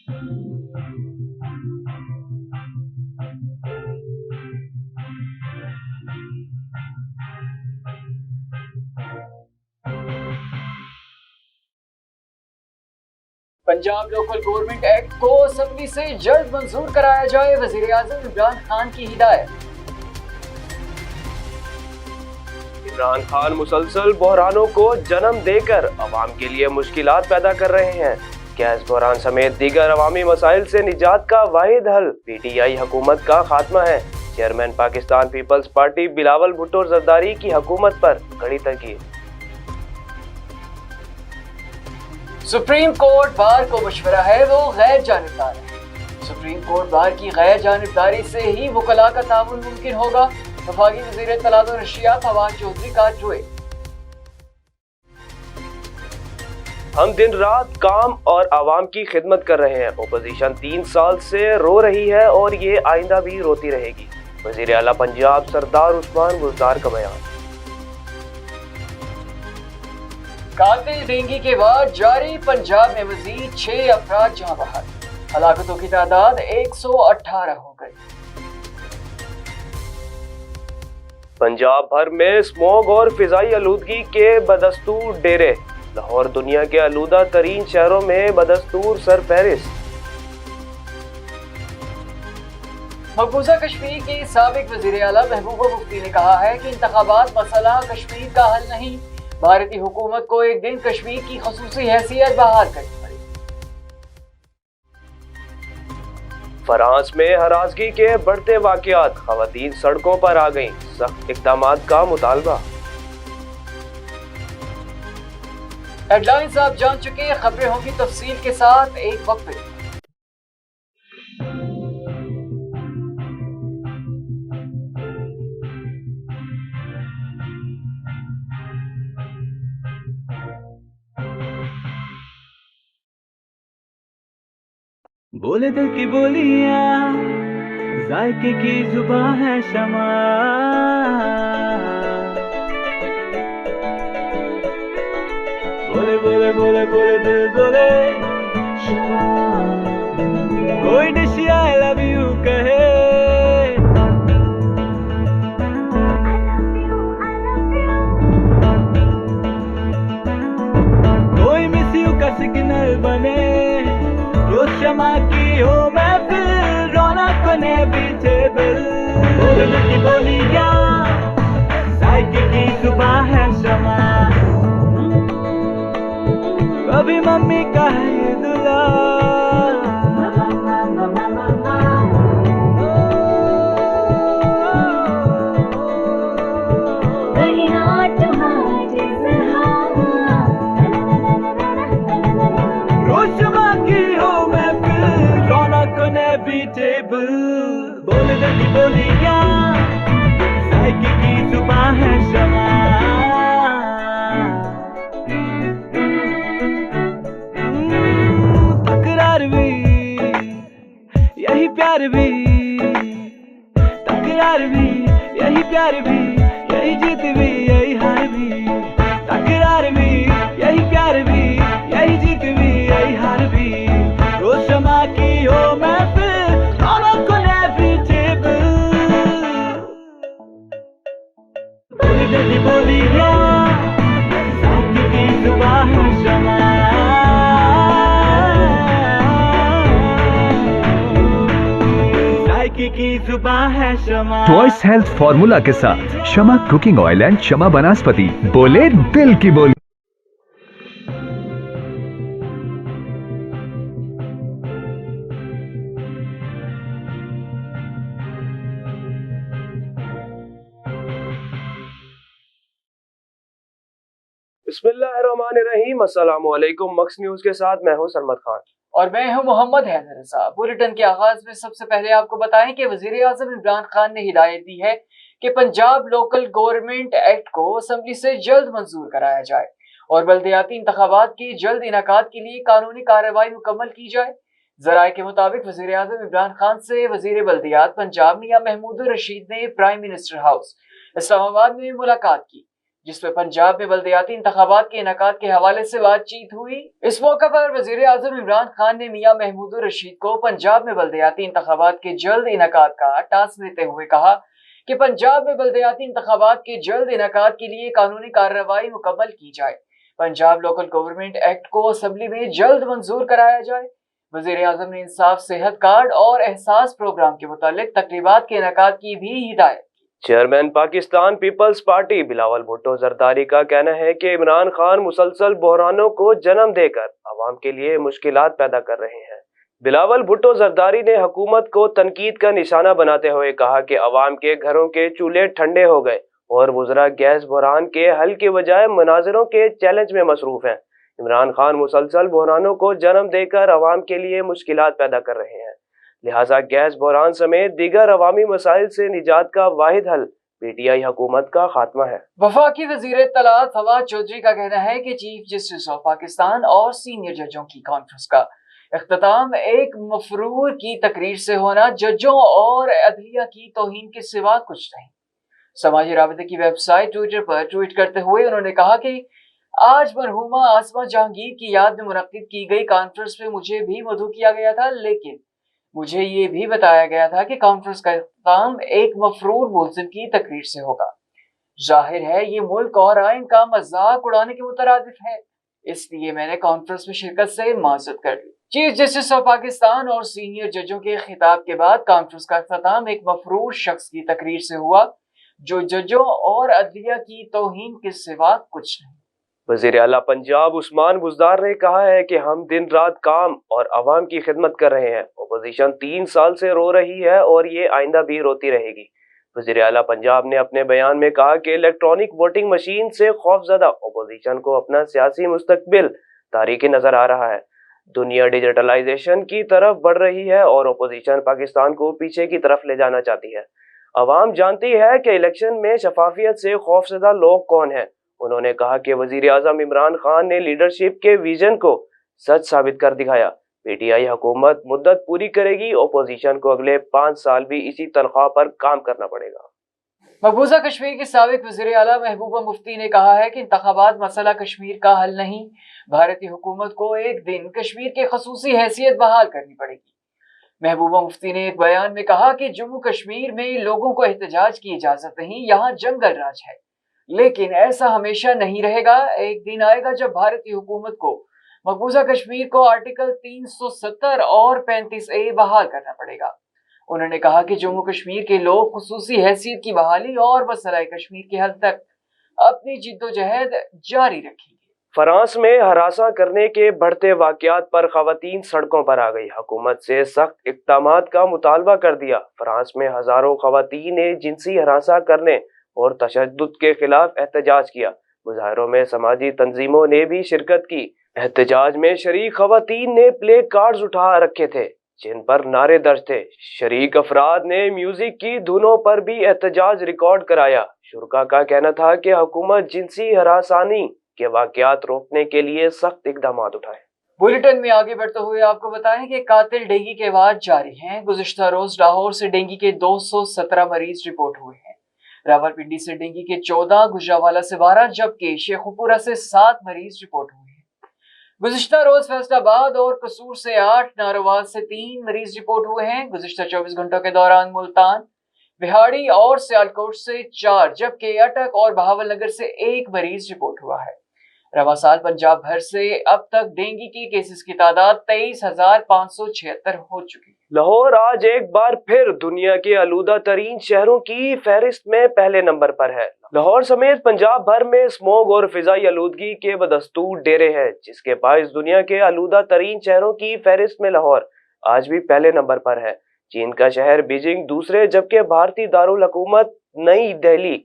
Punjab local government act को assembly से जल्द मंजूर कराया जाए, वजीर आजम इमरान खान की हिदायत। इमरान खान मुसलसल बहरानों को जन्म देकर अवाम के लिए मुश्किलात पैदा कर रहे हैं। गैस बहरान समेत दीगर अवामी मसाइल से निजात का वाहिद हल पीटीआई हुकूमत का खात्मा है। चेयरमैन पाकिस्तान पीपल्स पार्टी बिलावल भुट्टो जरदारी की हुकूमत पर कड़ी तनकीद। सुप्रीम कोर्ट बार को मशवरा है वो गैर जानिबदार है। सुप्रीम कोर्ट बार की गैर जानिबदारी से ही वकला का ताउन मुमकिन होगा। वफाकी वज़ीर इत्तलात और नशरियात फवाद चौधरी का ट्वीट। हम दिन रात काम और आवाम की खिदमत कर रहे हैं। ओपोजिशन 3 साल से रो रही है और ये आइंदा भी रोती रहेगी। वज़ीर आला पंजाब सरदार उस्मान गुलजार का बयान। कातिल डेंगू के बाद जारी पंजाब में मजीद 6 अफराद जहां बहाल। हलाकतों की तादाद 118 हो गई। पंजाब भर में स्मॉग और फिजाई आलूदगी के बदस्तूर डेरे। लाहौर दुनिया के आलूदा तरीन शहरों में बदस्तूर सरफहरिस्त। मकबूजा कश्मीर की साबिक वज़ीर आला महबूबा मुफ्ती ने कहा है कि इंतखाबात मसला कश्मीर का हल नहीं, भारतीय हुकूमत को एक दिन कश्मीर की खसूसी हैसियत बहाल करनी पड़ी। फ्रांस में हरासगी के बढ़ते वाकयात, खवातीन सड़कों पर आ गईं, सख्त इक़दामात का मुतालबा। हेडलाइंस आप जान चुके, खबरें होंगी तफसील के साथ एक वक्त। बोले दिल की बोलियां, जायके की जुबान है शमा। बोले बोले बोले बोले दिल बोले शमा। कोई डिशी आई लव यू कहे, कोई मिस यू का सिग्नल बने। जो शमा की हो महफिल, रौनक बने पीछे बिल। बोले की बोलियां, साइकिल की सुबह है शमा। कभी मम्मी का है ये दुला, बोले की बोलियां, साइकिल की जुबान है शमा। तकरार भी यही प्यार भी, तकरार भी यही प्यार भी, यही जीत भी यही हार भी। तकरार भी यही प्यार भी, यही जीत भी यही हार भी। रोज शमा की हो महफिल, ट्वाइस हेल्थ फॉर्मूला के साथ शमा कुकिंग ऑयल एंड शमा वनस्पति। बोले दिल की बोली। बिस्मिल्लाहिर्रहमानिर्रहीम। अस्सलाम वालेकुम। मक्स न्यूज के साथ मैं हूं सरमद खान और मैं हूं मोहम्मद हैदर रज़ा। बुलेटिन के आगाज में सबसे पहले आपको बताएं कि वज़ीर आज़म इमरान खान ने हिदायत दी है कि पंजाब लोकल गवर्नमेंट एक्ट को असेंबली से जल्द मंजूर कराया जाए और बल्दियाती इंतखाबात की जल्द इनाकात के लिए कानूनी कार्रवाई मुकम्मल की जाए। जराये के मुताबिक वज़ीर आज़म इमरान खान से वज़ीर बल्दियात पंजाब मियां महमूद रशीद ने प्राइम मिनिस्टर हाउस इस्लामाबाद में मुलाकात की। जिसमें पंजाब में बल्दियाती इंतखाबात के इनेकाद के हवाले से बातचीत हुई। इस मौके पर वजीर आजम इमरान खान ने मियां महमूदुर रशीद को पंजाब में बल्दियाती इंतखाबात के जल्द इनेकाद का टास्क देते हुए कहा कि पंजाब में बल्दियाती इंतखाबात के जल्द इनेकाद के लिए कानूनी कार्रवाई मुकम्मल की जाए। पंजाब लोकल गवर्नमेंट एक्ट को असेंबली में जल्द मंजूर कराया जाए। वजीर आजम ने इंसाफ सेहत कार्ड और एहसास प्रोग्राम के मुतालिक तकरीबात के इनेकाद की भी हिदायत की। चेयरमैन पाकिस्तान पीपल्स पार्टी बिलावल भुट्टो जरदारी का कहना है कि इमरान खान मुसलसल बहरानों को जन्म देकर अवाम के लिए मुश्किलात पैदा कर रहे हैं। बिलावल भुट्टो जरदारी ने हुकूमत को तनकीद का निशाना बनाते हुए कहा कि अवाम के घरों के चूल्हे ठंडे हो गए और वुज़रा गैस बहरान के हल के बजाय मनाजरों के चैलेंज में मसरूफ हैं। इमरान खान मुसलसल बहरानों को जन्म देकर अवाम के लिए मुश्किलात पैदा कर रहे हैं, लिहाजा गैस बहरान समेत दीगर अवामी मसाइल से निजात का वाहिद हल पीटीआई हुकूमत का खात्मा है। वफाकी वजीर इत्तलात फवाद चौधरी का कहना है कि चीफ जस्टिस ऑफ पाकिस्तान और सीनियर जजों की कॉन्फ्रेंस का इख्तिताम एक मफरूर की तकरीर से होना जजों और अदलिया की तौहीन के सिवा कुछ नहीं। समाजी राबते की वेबसाइट ट्विटर पर ट्वीट करते हुए उन्होंने कहा कि आज मरहूमा आसमा जहांगीर की याद में मुनक्किद की गई कॉन्फ्रेंस में मुझे भी मदऊ किया गया था, लेकिन मुझे ये भी बताया गया था कि कॉन्फ्रेंस का इख्तिताम एक मफरूर मुल्जिम की तकरीर से होगा। जाहिर है ये मुल्क और आइन का मजाक उड़ाने के मुतरादिफ है, इसलिए मैंने कॉन्फ्रेंस में शिरकत से माजरत कर ली। चीफ जस्टिस ऑफ पाकिस्तान और सीनियर जजों के खिताब के बाद कॉन्फ्रेंस का इख्तिताम एक मफरूर शख्स की तकरीर से हुआ जो जजों और अदलिया की तौहीन के सिवा कुछ नहीं। वजीर आला पंजाब उस्मान बुज़दार ने कहा है कि हम दिन रात काम और अवाम की खिदमत कर रहे हैं। अपोजिशन 3 साल से रो रही है और ये आइंदा भी रोती रहेगी। वजीर आला पंजाब ने अपने बयान में कहा कि इलेक्ट्रॉनिक वोटिंग मशीन से खौफजदा अपोजिशन को अपना सियासी मुस्तकबिल तारीकी नजर आ रहा है। दुनिया डिजिटलाइजेशन की तरफ बढ़ रही है और अपोजिशन पाकिस्तान को पीछे की तरफ ले जाना चाहती है। अवाम जानती है कि इलेक्शन में शफाफियत से खौफजदा लोग कौन हैं। उन्होंने कहा कि वजीर आजम इमरान खान ने लीडरशिप के विजन को सच साबित कर दिखाया। पीटीआई हुकूमत मुद्दत पूरी करेगी, अपोजिशन को अगले 5 साल भी इसी तनख्वाह पर काम करना पड़ेगा। मकबूजा कश्मीर के साबिक वज़ीर आला महबूबा मुफ्ती ने कहा है कि इंतखाबात मसला कश्मीर का हल नहीं, भारतीय हुकूमत को एक दिन कश्मीर की खसूसी हैसियत बहाल करनी पड़ेगी। महबूबा मुफ्ती ने एक बयान में कहा कि जम्मू कश्मीर में लोगों को एहतजाज की इजाजत नहीं, यहाँ जंगल राज है, लेकिन ऐसा हमेशा नहीं रहेगा। एक दिन आएगा जब भारतीय हुकूमत को मकबूजा कश्मीर को आर्टिकल 370 और 35A बहाल करना पड़ेगा। उन्होंने कहा कि जम्मू कश्मीर के लोग खुसूसी हैसियत की बहाली और मसला कश्मीर के हल तक अपनी जिद्दोजहद जारी रखेंगे। फ्रांस में हरासा करने के बढ़ते वाकयात पर खवातीन सड़कों पर आ गई। हुकूमत से सख्त इक़दामात का मुतालबा कर दिया। फ्रांस में हजारों खवातीन ने जिनसी हरासा करने और तशद्दुद के खिलाफ एहतजाज किया। मुजाहिरों में समाजी तंजीमों ने भी शिरकत की। एहतजाज में शरीक खवातीन ने प्ले कार्ड्स उठा रखे थे जिन पर नारे दर्ज थे। शरीक अफराद ने म्यूजिक की धुनों पर भी एहतजाज रिकॉर्ड कराया। शुरका का कहना था कि हुकूमत जिनसी हरासानी के वाकयात रोकने के लिए सख्त इकदाम उठाए। बुलेटिन में आगे बढ़ते हुए आपको बताएं कि कातिल डेंगू के बाद जारी हैं। गुज़िश्ता रोज लाहौर से डेंगू के 217 मरीज रिपोर्ट हुए हैं। रावलपिंडी से डेंगू के 14, गुजरावाला से 12, जबकि शेखुपुरा से 7 मरीज रिपोर्ट हुए हैं। गुज़िश्ता रोज फैसलाबाद और कसूर से 8, नारोवाल से 3 मरीज रिपोर्ट हुए हैं। गुज़िश्ता 24 घंटों के दौरान मुल्तान, बिहाड़ी और सियालकोट से 4, जबकि अटक और बहावलनगर से 1 मरीज रिपोर्ट हुआ है। रवा साल पंजाब भर से अब तक डेंगू की केसेस की तादाद 23,576 हो चुकी है। लाहौर आज एक बार फिर दुनिया के आलूदा तरीन शहरों की फहरिस्त में पहले नंबर पर है। लाहौर समेत पंजाब भर में स्मोग और फिजाई आलूदगी के बदस्तूर डेरे हैं, जिसके बायस दुनिया के आलूदा तरीन शहरों की फहरिस्त में लाहौर आज भी पहले नंबर पर है। चीन का शहर बीजिंग दूसरे, जबकि भारतीय दारुल हुकूमत नई दिल्ली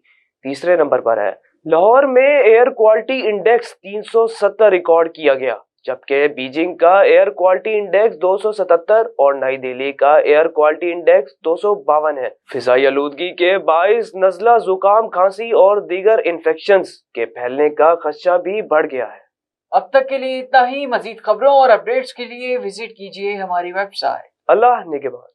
तीसरे नंबर पर है। लाहौर में एयर क्वालिटी इंडेक्स 370 रिकॉर्ड किया गया, जबकि बीजिंग का एयर क्वालिटी इंडेक्स 277 और नई दिल्ली का एयर क्वालिटी इंडेक्स 252 है। फिजाई आलूदगी के बाइस नज़ला, जुकाम, खांसी और दीगर इन्फेक्शंस के फैलने का खदशा भी बढ़ गया है। अब तक के लिए इतना ही। मजीद खबरों और अपडेट्स के लिए विजिट कीजिए हमारी वेबसाइट। अल्लाह निगहबान।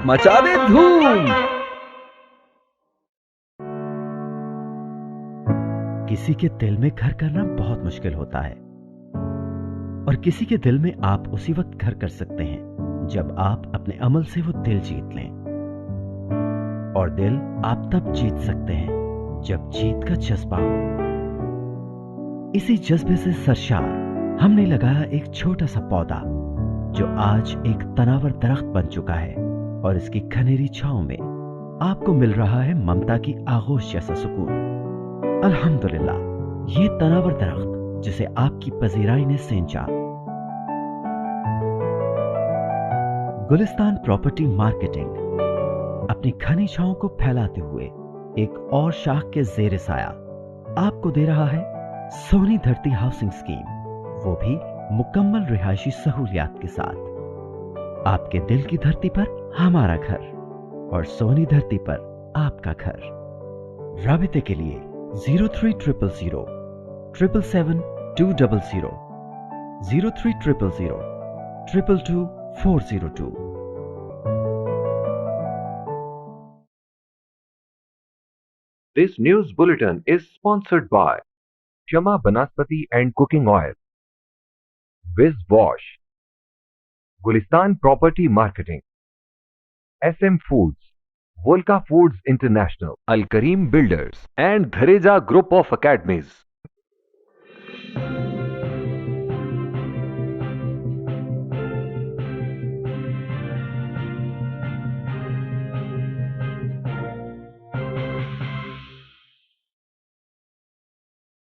मचा दे धूम। किसी के दिल में घर करना बहुत मुश्किल होता है और किसी के दिल में आप उसी वक्त घर कर सकते हैं जब आप अपने अमल से वो दिल जीत लें। और दिल आप तब जीत सकते हैं जब जीत का जज्बा हो। इसी जज्बे से सरशार हमने लगाया एक छोटा सा पौधा जो आज एक तनावर दरख्त बन चुका है और इसकी घनेरी छांव में आपको मिल रहा है ममता की आगोश जैसा सुकून। अल्हम्दुलिल्लाह, ये तनावर दरख्त जिसे आपकी पजीराई ने सेंचा। गुलिस्तान प्रॉपर्टी मार्केटिंग अपनी घनी छांव को फैलाते हुए एक और शाख के जेर साया आपको दे रहा है सोनी धरती हाउसिंग स्कीम, वो भी मुकम्मल रिहायशी सहूलियात के साथ। आपके दिल की धरती पर हमारा घर और सोनी धरती पर आपका घर। राबिते के लिए 0300 777 200 0300 222 402। This news bulletin is sponsored by Shama Banaspati and Cooking Oil, Wiz Wash, Gulistan Property Marketing, SM Foods, Volca Foods International, Al Kareem Builders, and Dhareja Group of Academies.